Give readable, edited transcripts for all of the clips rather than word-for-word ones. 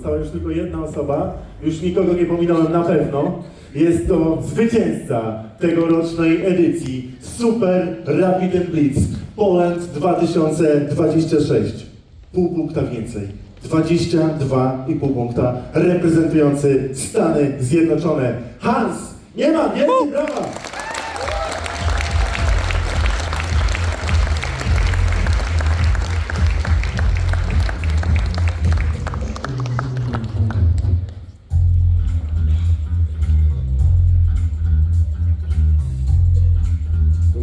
Została już tylko jedna osoba, już nikogo nie pominąłem na pewno. Jest to zwycięzca tegorocznej edycji Super Rapid and Blitz Poland 2026. Pół punkta więcej. 22,5 punkta reprezentujący Stany Zjednoczone. Hans Niemann, wielkie brawa!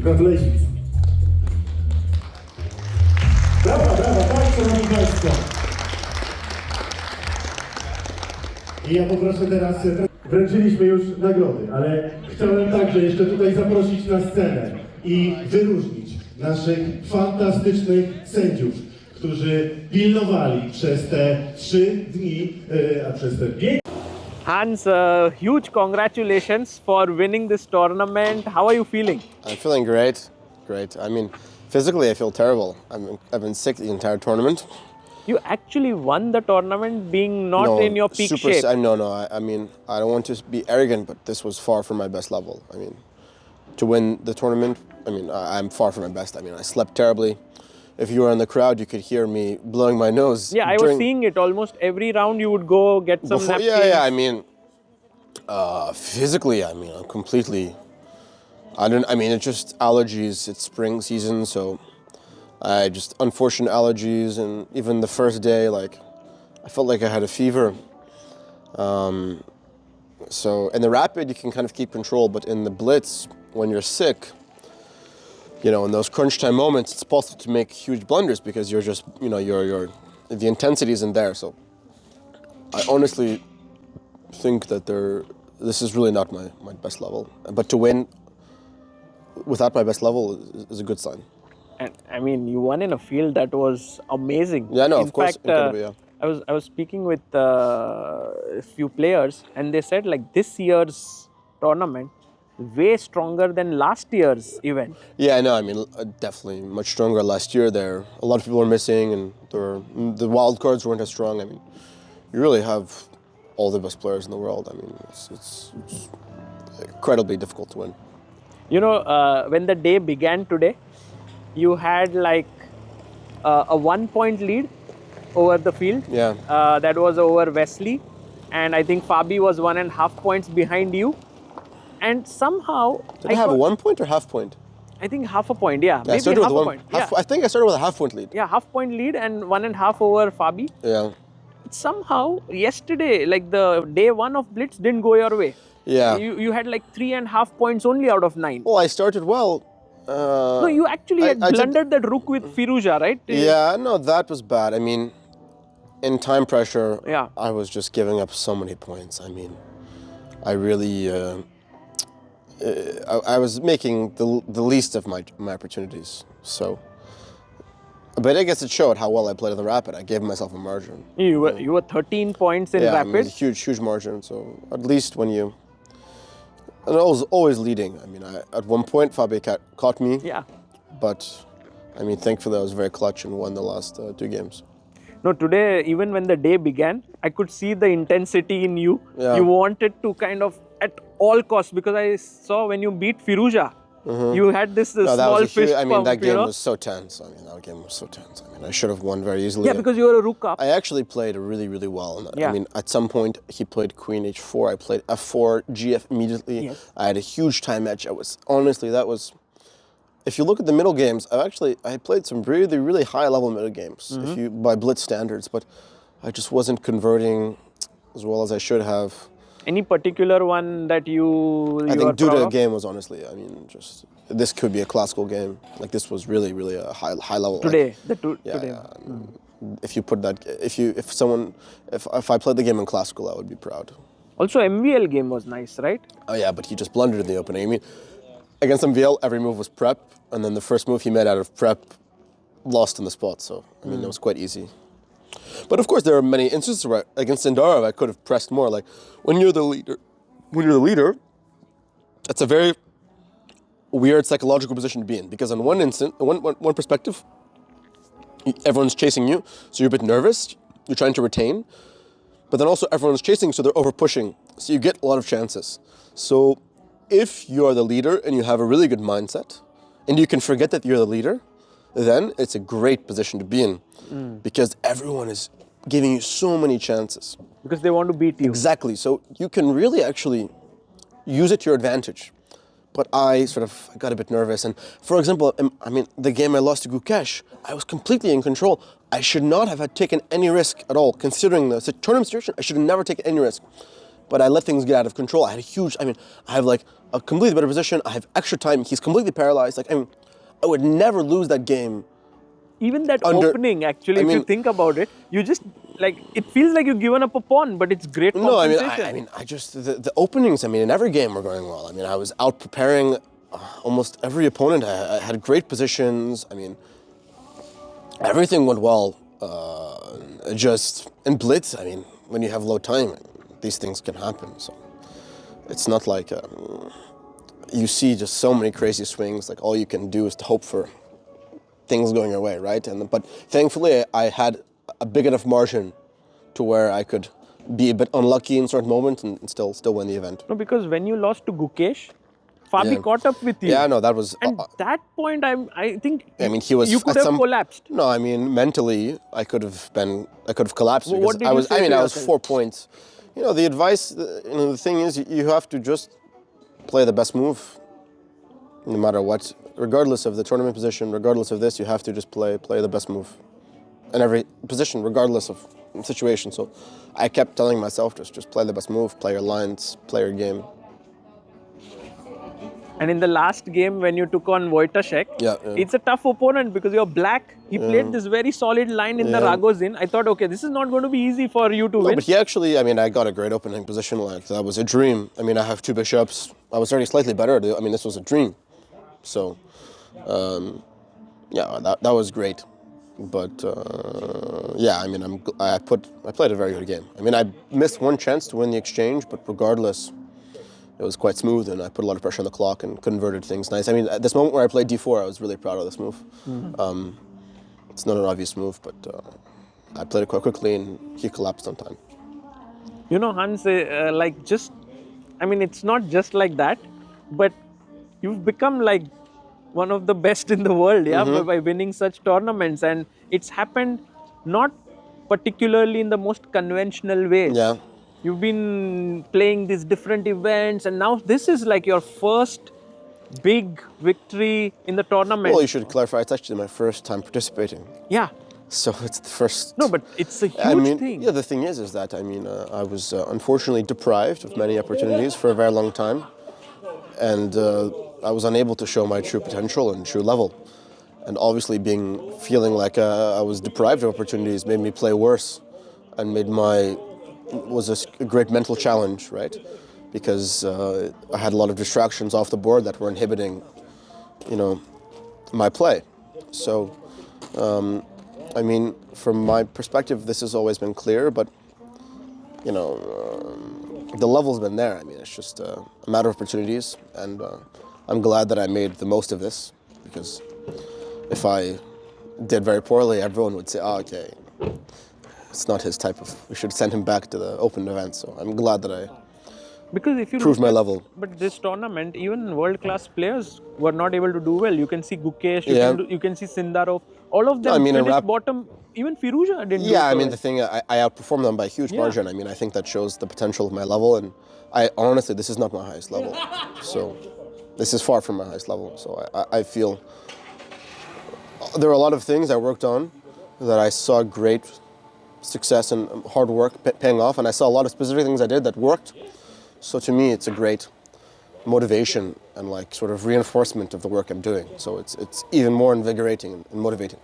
Congratulations. Brawa, brawa, tak, szanowni państwo. I ja poproszę teraz, wręczyliśmy już nagrody, ale chciałem także jeszcze tutaj zaprosić na scenę i wyróżnić naszych fantastycznych sędziów, którzy pilnowali przez te 3 dni, a przez te 5. Hans, huge congratulations for winning this tournament. How are you feeling? I'm feeling great. Great. I mean, physically I feel terrible. I've been sick the entire tournament. You actually won the tournament being not in your peak shape. I mean, I don't want to be arrogant, but this was far from my best level. I mean, to win the tournament, I mean, I'm far from my best. I mean, I slept terribly. If you were in the crowd, you could hear me blowing my nose. Yeah, I was seeing it. Almost every round you would go get some napkins. Yeah, I mean, physically, I mean, I'm completely, it's just allergies. It's spring season, so I just unfortunate allergies. And even the first day, like, I felt like I had a fever. So in the rapid, you can kind of keep control, but in the blitz, when you're sick, you know, in those crunch time moments, it's possible to make huge blunders because you're just, you know, the intensity isn't there. So I honestly think that this is really not my best level. But to win without my best level is a good sign. And I mean, you won in a field that was amazing. Yeah, no, in of course. Fact, I was speaking with a few players, and they said like this year's tournament way stronger than last year's event. Yeah, I know. I mean, definitely much stronger last year. There, a lot of people were missing, and the wild cards weren't as strong. I mean, you really have all the best players in the world. I mean, it's incredibly difficult to win. You know, when the day began today, you had like a 1 point lead over the field. Yeah. That was over Wesley, and I think Fabi was 1.5 points behind you. And somehow Did I have a 1 point or half point? I think half a point, yeah. I Maybe half a point. I think I started with a half point lead. Yeah, half point lead and 1.5 over Fabi. Yeah. Somehow yesterday, like the day 1 of Blitz didn't go your way. Yeah. You had like 3.5 points only out of 9. Well, I started well. No, you actually had blundered that rook with Firouzja, right? Yeah, no, that was bad. I mean, in time pressure, yeah. I was just giving up so many points. I mean, I really, I was making the least of my opportunities. So, but I guess it showed how well I played in the rapid. I gave myself a margin. You were 13 points in rapid. Yeah, it was a huge margin. So at least when you, and I was always leading. I mean, at one point Fabi caught me. Yeah. But I mean, thankfully I was very clutch and won the last 2 games. No, today, even when the day began, I could see the intensity in you. Yeah. You wanted to kind of, at all costs, because I saw when you beat Firouzja, you had this small fist I mean, pump, that game was so tense. I mean, that game was so tense. I mean, I should have won very easily. Yeah, because you were a rook up. I actually played really, really well. Yeah. I mean, at some point, he played queen h4. I played f4, gf immediately. Yes. I had a huge time edge. Honestly, that was... If you look at the middle games, I played some really, really high-level middle games, by Blitz standards, but I just wasn't converting as well as I should have. Any particular one that I think due to the game was honestly, I mean, just this could be a classical game. Like this was really, really a high level. Today, like, today. Yeah. If you put that, if I played the game in classical, I would be proud. Also, MVL game was nice, right? Oh yeah, but he just blundered in the opening. I mean, against MVL, every move was prep, and then the first move he made out of prep lost in the spot. So I mean, it was quite easy. But of course, there are many instances where against Sindarov, I could have pressed more. Like when you're the leader, it's a very weird psychological position to be in because on one perspective, everyone's chasing you, so you're a bit nervous. You're trying to retain, but then also everyone's chasing, so they're over pushing. So you get a lot of chances. So if you're the leader and you have a really good mindset, and you can forget that you're the leader, then it's a great position to be in, because everyone is giving you so many chances. Because they want to beat you. Exactly. So you can really actually use it to your advantage. But I got a bit nervous. And for example, I mean, the game I lost to Gukesh, I was completely in control. I should not have had taken any risk at all. Considering the tournament situation, I should have never taken any risk. But I let things get out of control. I have like a completely better position. I have extra time. He's completely paralyzed. Like, I would never lose that game. Even that opening, actually, if you think about it, you just, like, it feels like you've given up a pawn, but it's great compensation. The openings, in every game were going well. I was out preparing almost every opponent. I had great positions. Everything went well. Just in blitz, when you have low time, these things can happen. So it's not like you see just so many crazy swings. Like, all you can do is to hope for things going your way, right? But thankfully, I had a big enough margin to where I could be a bit unlucky in certain moments and still win the event. No, because when you lost to Gukesh, Fabi caught up with you. Yeah, no, that was. And that point, I think. He was. You could have collapsed. No, mentally, I could have collapsed. Well, what did you say I was 4 points. The advice. The thing is, you have to just play the best move, no matter what. Regardless of the tournament position, regardless of this, you have to just play the best move in every position, regardless of situation. So I kept telling myself, just play the best move, play your lines, play your game. And in the last game, when you took on Wojtaszek, it's a tough opponent because you're black. He played this very solid line in the Ragozin. I thought, okay, this is not going to be easy for you to win. But he actually, I got a great opening position. Like, that was a dream. I have 2 bishops. I was already slightly better. This was a dream. So, that was great. But I played a very good game. I missed one chance to win the exchange, but regardless, it was quite smooth, and I put a lot of pressure on the clock and converted things nice. At this moment where I played d4, I was really proud of this move. It's not an obvious move, but I played it quite quickly, and he collapsed on time. Hans, it's not just like that, but you've become like one of the best in the world, by winning such tournaments. And it's happened not particularly in the most conventional ways. Yeah. You've been playing these different events, and now this is like your first big victory in the tournament. Well, you should clarify, it's actually my first time participating. Yeah. So it's the first... No, but it's a huge thing. Yeah, the thing is that, I was unfortunately deprived of many opportunities for a very long time. And I was unable to show my true potential and true level. And obviously feeling like I was deprived of opportunities made me play worse, and was a great mental challenge, right? Because I had a lot of distractions off the board that were inhibiting, my play. So, from my perspective, this has always been clear, but, the level's been there. It's just a matter of opportunities, and I'm glad that I made the most of this, because if I did very poorly, everyone would say, okay, it's not his type of... We should send him back to the open event. So I'm glad that I proved my level. But this tournament, even world-class players were not able to do well. You can see Gukesh, you can see Sindarov. All of them finished bottom. Even Firouzja didn't do well. The thing, I outperformed them by a huge margin. I think that shows the potential of my level. And honestly, this is not my highest level. So this is far from my highest level. So I feel there are a lot of things I worked on that I saw great success and hard work paying off, and I saw a lot of specific things I did that worked. So to me, it's a great motivation and sort of reinforcement of the work I'm doing. So it's even more invigorating and motivating.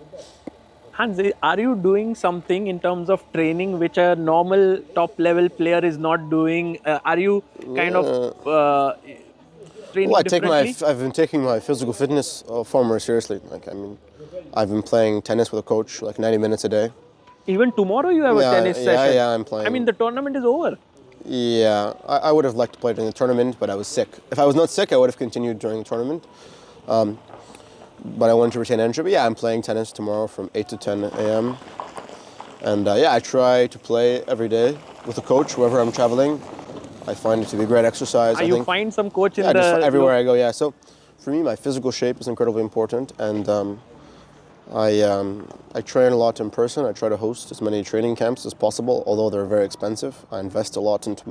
Hans, are you doing something in terms of training which a normal top-level player is not doing? Are you kind of training differently? I've been taking my physical fitness far more seriously. I've been playing tennis with a coach 90 minutes a day. Even tomorrow you have a tennis session. Yeah, I'm playing. The tournament is over. Yeah, I would have liked to play during the tournament, but I was sick. If I was not sick, I would have continued during the tournament. But I wanted to retain energy. But I'm playing tennis tomorrow from 8 to 10 a.m. And I try to play every day. with a coach wherever I'm traveling. I find it to be a great exercise. You find some coach in yeah, the... just everywhere I go, yeah. So for me, my physical shape is incredibly important, and I train a lot in person. I try to host as many training camps as possible, although they're very expensive. I invest a lot into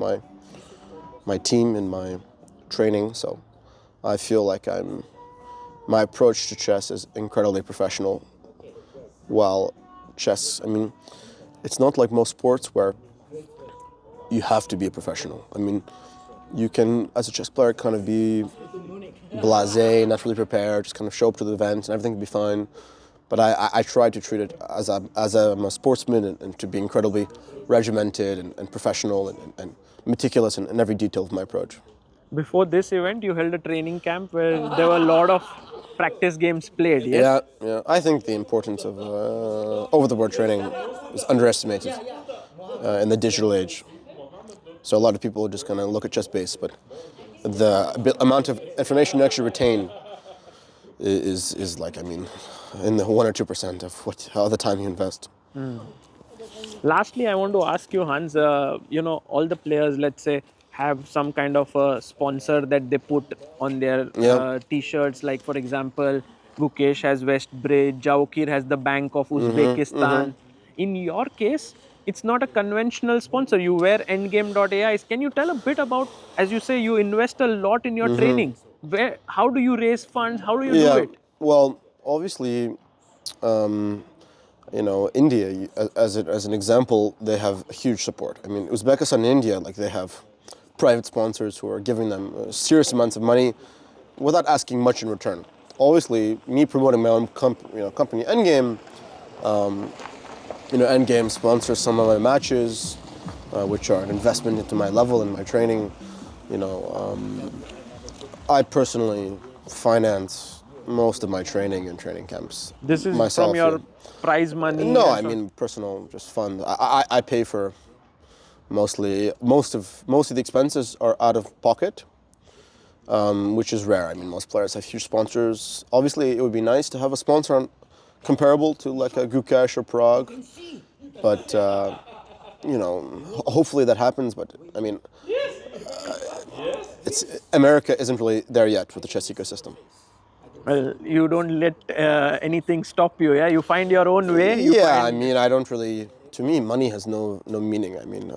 my team and my training, so I feel like my approach to chess is incredibly professional. While chess, I mean, it's not like most sports where you have to be a professional. I mean, you can, as a chess player, kind of be blasé, not really prepared, just kind of show up to the event and everything will be fine. But I try to treat it as I'm a sportsman and to be incredibly regimented and professional and meticulous in every detail of my approach. Before this event, you held a training camp where there were a lot of practice games played, yes? Yeah. I think the importance of over-the-board training is underestimated in the digital age. So a lot of people just kind of look at ChessBase, but the amount of information you actually retain is like, I mean, in the 1 or 2% of how the time you invest. Lastly, I want to ask you, Hans, all the players, let's say, have some kind of a sponsor that they put on their t-shirts. Like, for example, Gukesh has Westbridge, Jaukir has the Bank of Uzbekistan. In your case, it's not a conventional sponsor. You wear endgame.ai. Can you tell a bit about, as you say, you invest a lot in your training. How do you raise funds? How do you do it? Well, obviously, India, as an example, they have huge support. I mean, Uzbekistan and India, like they have private sponsors who are giving them serious amounts of money without asking much in return. Obviously, me promoting my own company, Endgame, Endgame sponsors some of my matches, which are an investment into my level and my training. I personally finance most of my training and training camps. This is myself, from your prize money? No, I mean personal, just fund. I pay for most of the expenses are out of pocket, which is rare. I mean, most players have huge sponsors. Obviously, it would be nice to have a sponsor comparable to like a Gukesh or Prague, but hopefully that happens. But I mean, America isn't really there yet with the chess ecosystem. Well, you don't let anything stop you, yeah? You find your own way? I mean, I don't really... To me, money has no meaning. I mean,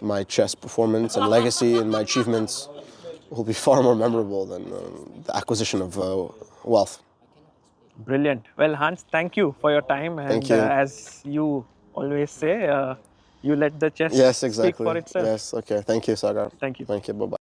my chess performance and legacy and my achievements will be far more memorable than the acquisition of wealth. Brilliant. Well, Hans, thank you for your time. And Thank you. As you always say, you let the chess Yes, exactly. speak for itself. Yes, okay. Thank you, Sagar. Thank you. Thank you. Bye-bye.